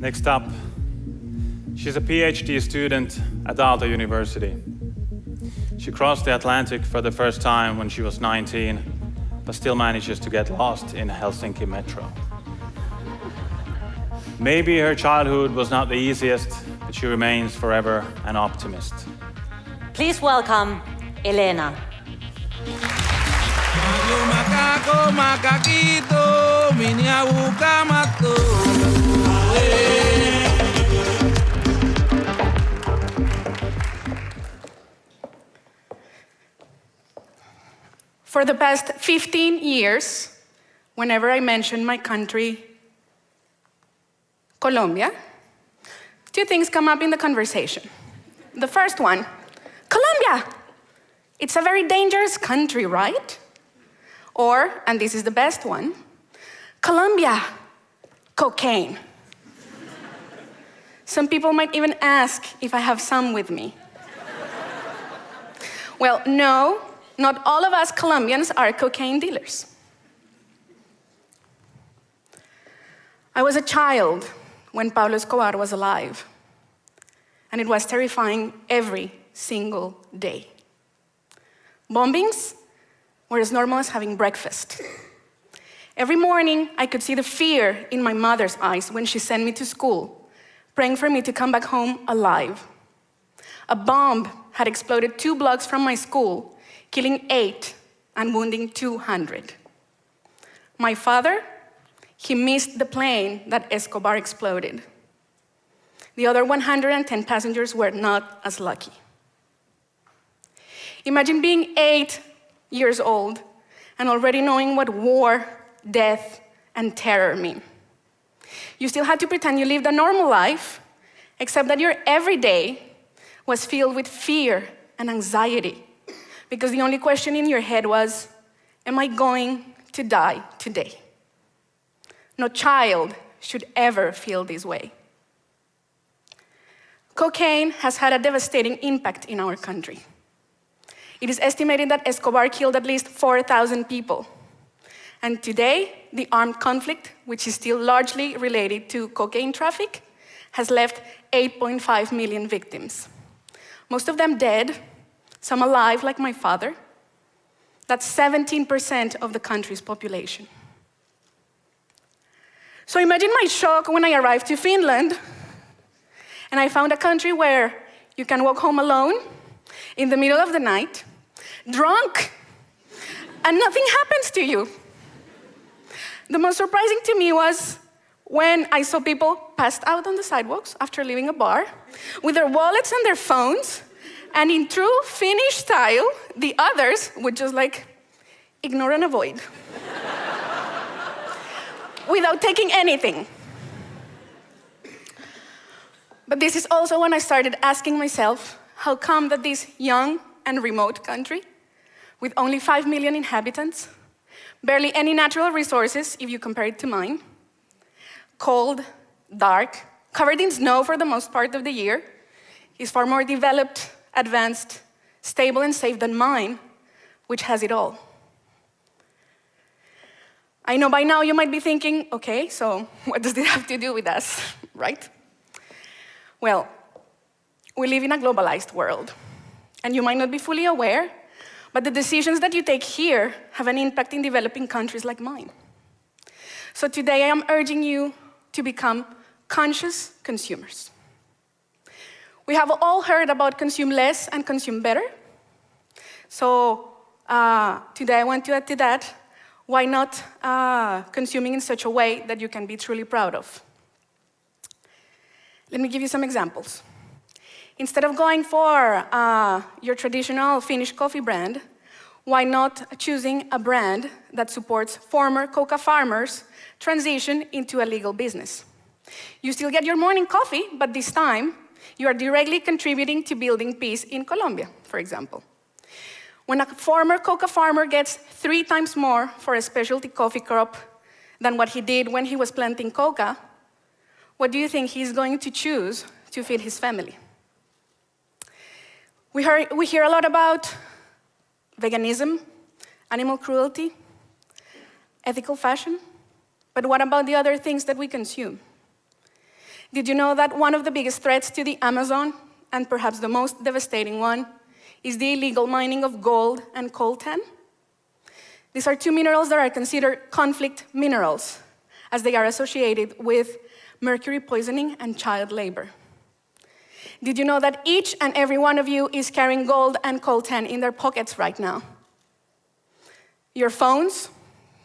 Next up, she's a PhD student at Aalto University. She crossed the Atlantic for the first time when she was 19, but still manages to get lost in Helsinki metro. Maybe her childhood was not the easiest, but she remains forever an optimist. Please welcome Elena. For the past 15 years, whenever I mention my country, Colombia, two things come up in the conversation. The first one, Colombia, it's a very dangerous country, right? Or, and this is the best one, Colombia, cocaine. Some people might even ask if I have some with me. Well, no, not all of us Colombians are cocaine dealers. I was a child when Pablo Escobar was alive, and it was terrifying every single day. Bombings were as normal as having breakfast. Every morning, I could see the fear in my mother's eyes when she sent me to school, praying for me to come back home alive. A bomb had exploded 2 blocks from my school, killing 8 and wounding 200. My father, he missed the plane that Escobar exploded. The other 110 passengers were not as lucky. Imagine being 8 years old and already knowing what war, death, and terror mean. You still had to pretend you lived a normal life, except that your everyday was filled with fear and anxiety, because the only question in your head was, am I going to die today? No child should ever feel this way. Cocaine has had a devastating impact in our country. It is estimated that Escobar killed at least 4,000 people. And today, the armed conflict, which is still largely related to cocaine traffic, has left 8.5 million victims. Most of them dead, some alive, like my father. That's 17% of the country's population. So imagine my shock when I arrived to Finland, and I found a country where you can walk home alone in the middle of the night, drunk, and nothing happens to you. The most surprising to me was when I saw people passed out on the sidewalks after leaving a bar with their wallets and their phones, and in true Finnish style, the others would just ignore and avoid without taking anything. But this is also when I started asking myself, how come that this young and remote country, with only 5 million inhabitants, barely any natural resources if you compare it to mine, cold, dark, covered in snow for the most part of the year, is far more developed, advanced, stable, and safe than mine, which has it all. I know by now you might be thinking, okay, so what does this have to do with us, right? Well, we live in a globalized world, and you might not be fully aware, but the decisions that you take here have an impact in developing countries like mine. So today I am urging you to become conscious consumers. We have all heard about consume less and consume better. So today I want to add to that, why not consuming in such a way that you can be truly proud of? Let me give you some examples. Instead of going for your traditional Finnish coffee brand, why not choosing a brand that supports former coca farmers' transition into a legal business? You still get your morning coffee, but this time you are directly contributing to building peace in Colombia, for example. When a former coca farmer gets 3 times more for a specialty coffee crop than what he did when he was planting coca, what do you think he's going to choose to feed his family? We hear a lot about veganism, animal cruelty, ethical fashion, but what about the other things that we consume? Did you know that one of the biggest threats to the Amazon, and perhaps the most devastating one, is the illegal mining of gold and coltan? These are two minerals that are considered conflict minerals, as they are associated with mercury poisoning and child labor. Did you know that each and every one of you is carrying gold and coltan in their pockets right now? Your phones,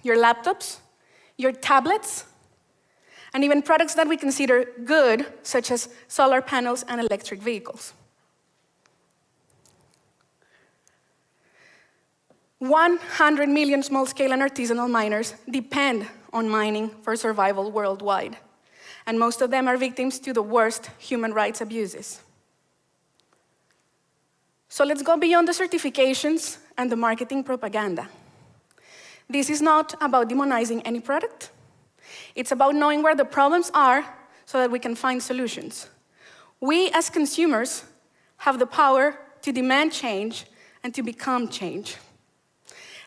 your laptops, your tablets, and even products that we consider good, such as solar panels and electric vehicles. 100 million small-scale and artisanal miners depend on mining for survival worldwide, and most of them are victims to the worst human rights abuses. So let's go beyond the certifications and the marketing propaganda. This is not about demonizing any product. It's about knowing where the problems are so that we can find solutions. We, as consumers, have the power to demand change and to become change.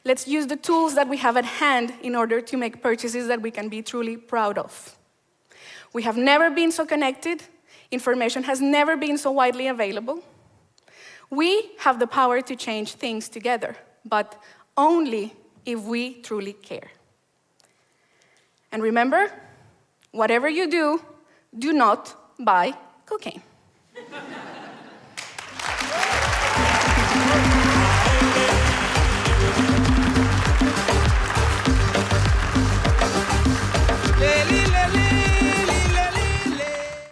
Let's use the tools that we have at hand in order to make purchases that we can be truly proud of. We have never been so connected. Information has never been so widely available. We have the power to change things together, but only if we truly care. And remember, whatever you do, do not buy cocaine.